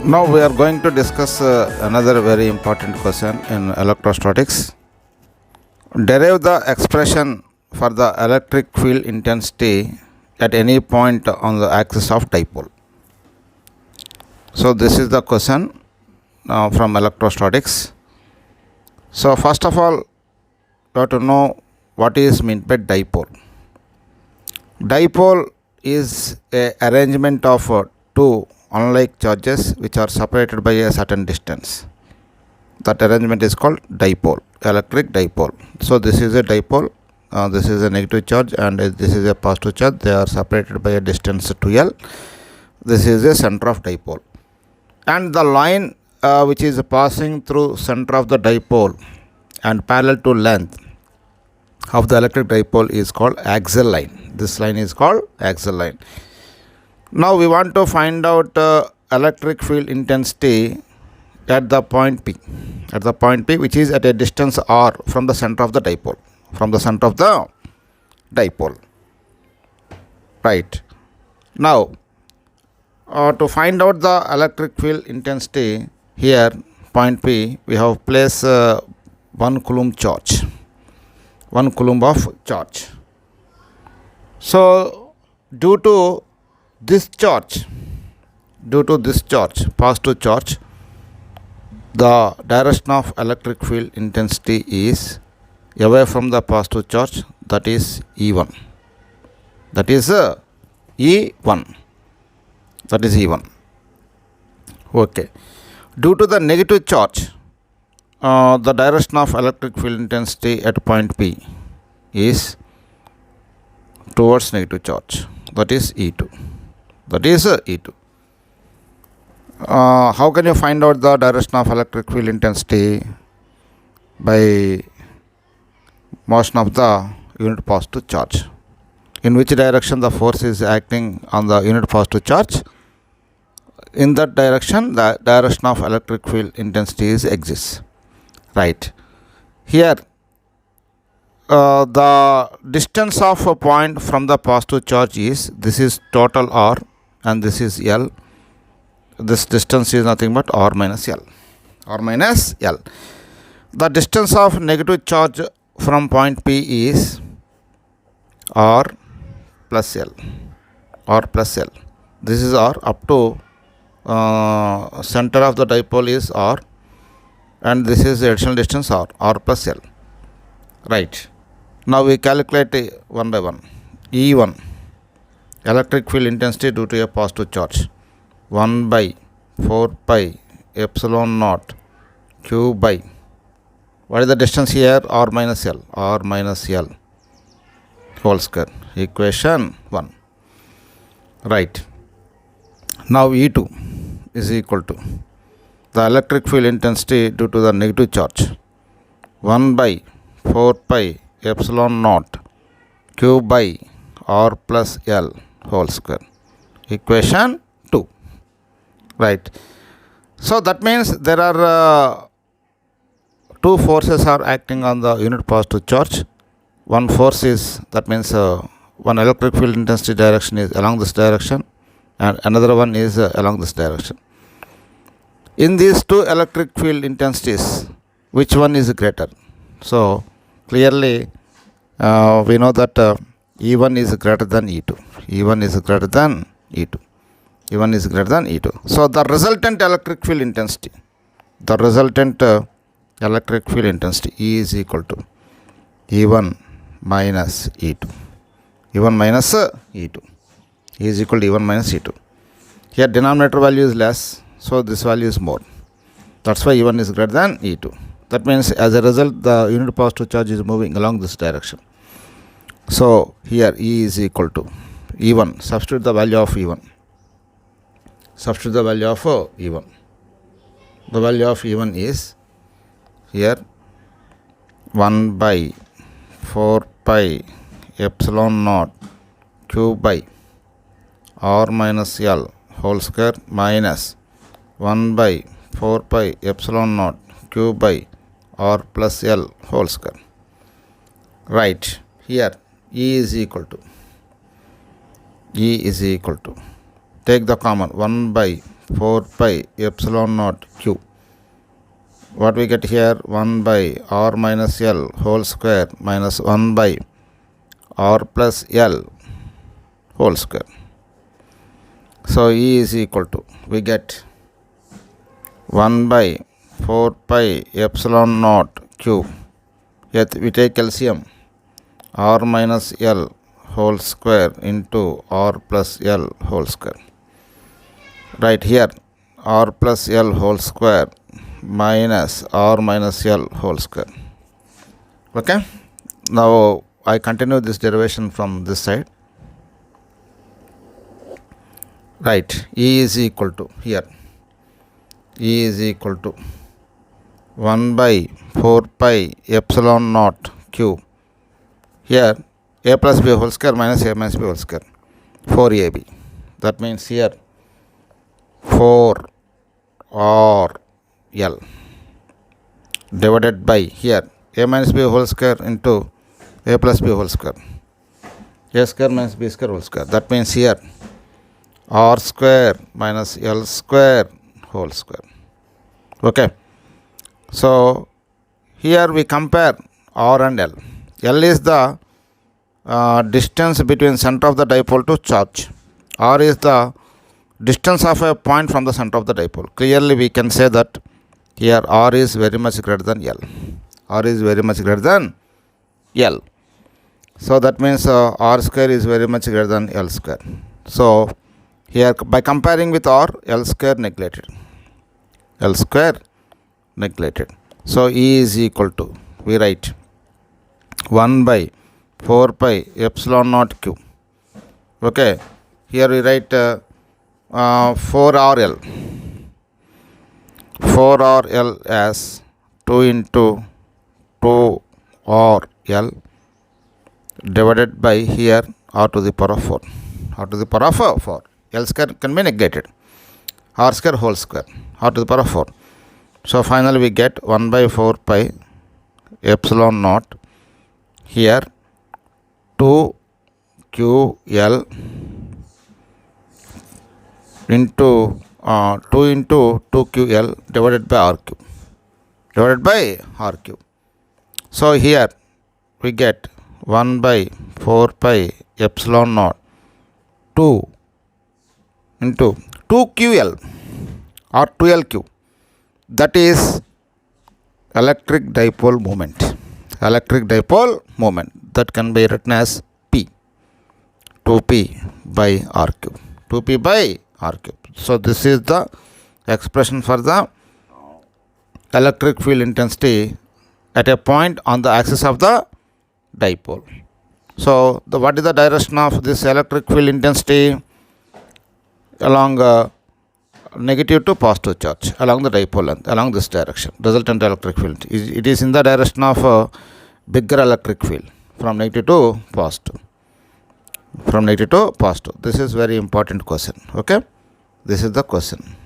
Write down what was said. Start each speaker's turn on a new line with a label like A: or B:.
A: Now we are going to discuss another very important question in electrostatics. Derive the expression for the electric field intensity at any point on the axis of dipole. So this is the question from electrostatics. So first of all, we have to know what is meant by dipole. Dipole is a arrangement of two unlike charges which are separated by a certain distance. That arrangement is called dipole, electric dipole. So this is a dipole, this is a negative charge and this is a positive charge. They are separated by a distance 2L. This is a center of dipole, and the line which is passing through center of the dipole and parallel to length of the electric dipole is called axial line. This line is called axial line. Now we want to find out electric field intensity at the point P, which is at a distance r from the center of the dipole, right. Now to find out the electric field intensity, here point P we have placed 1 coulomb charge, 1 coulomb of charge. So due to this charge, positive charge, the direction of electric field intensity is away from the positive charge, that is E1. Okay. Due to the negative charge, the direction of electric field intensity at point P is towards negative charge, that is E2. How can you find out the direction of electric field intensity? By motion of the unit positive charge. In which direction the force is acting on the unit positive charge? In that direction, the direction of electric field intensity exists. Right. Here, the distance of a point from the positive charge is, this is total R and this is L. This distance is nothing but R minus L. The distance of negative charge from point P is R plus L. This is R up to center of the dipole is R, and this is the additional distance R plus L. Right. Now we calculate one by one. E1, electric field intensity due to a positive charge, 1 by 4 pi epsilon naught q by, what is the distance here? R minus L whole square, equation 1. Right. Now E2 is equal to the electric field intensity due to the negative charge, 1 by 4 pi epsilon naught q by R plus L whole square, equation 2. Right. So that means there are two forces are acting on the unit positive charge. One force is, that means one electric field intensity direction is along this direction and another one is along this direction. In these two electric field intensities, which one is greater? So clearly we know that E1 is greater than E2. So the resultant electric field intensity, E is equal to E1 minus E2. E is equal to E1 minus E2. Here denominator value is less, so this value is more. That's why E1 is greater than E2. That means as a result the unit positive charge is moving along this direction. So here E is equal to E1. Substitute the value of E1. The value of E1 is here 1 by 4 pi epsilon naught q by R minus L whole square minus 1 by 4 pi epsilon naught q by R plus L whole square. Right. Here E is equal to, take the common, 1 by 4 pi epsilon naught q. What we get here? 1 by r minus L whole square minus 1 by r plus L whole square. So E is equal to, we get 1 by 4 pi epsilon naught q. Yet we take LCM, r minus L whole square into r plus L whole square. Right here, r plus L whole square minus r minus L whole square. Okay. Now I continue this derivation from this side. Right. E is equal to, here, E is equal to 1 by 4 pi epsilon naught q. Here a plus b whole square minus a minus b whole square, 4ab. That means here 4 r L divided by here a minus b whole square into a plus b whole square, a square minus b square whole square. That means here r square minus L square whole square. Okay. So here we compare r and L. L is the distance between center of the dipole to charge. R is the distance of a point from the center of the dipole. Clearly we can say that here r is very much greater than L. R is very much greater than L. So that means r square is very much greater than L square. So here by comparing with r, L square neglected. L square neglected. So E is equal to, we write 1 by 4 pi epsilon naught q. Okay. Here we write 4RL. 4RL as 2 into 2RL divided by here r to the power of 4. R to the power of 4. L square can be negated. R square whole square. R to the power of 4. So finally we get 1 by 4 pi epsilon naught here 2QL into 2 into 2QL divided by RQ. Divided by RQ. So here we get 1 by 4 pi epsilon naught 2 into 2QL or 2LQ. That is electric dipole moment. Electric dipole moment that can be written as P. 2P by RQ. 2P by RQ. So this is the expression for the electric field intensity at a point on the axis of the dipole. So what is the direction of this electric field intensity? Along negative to positive charge along the dipole length, along this direction, resultant electric field. It is in the direction of bigger electric field from negative to positive. From negative to positive. This is very important question. Okay. This is the question.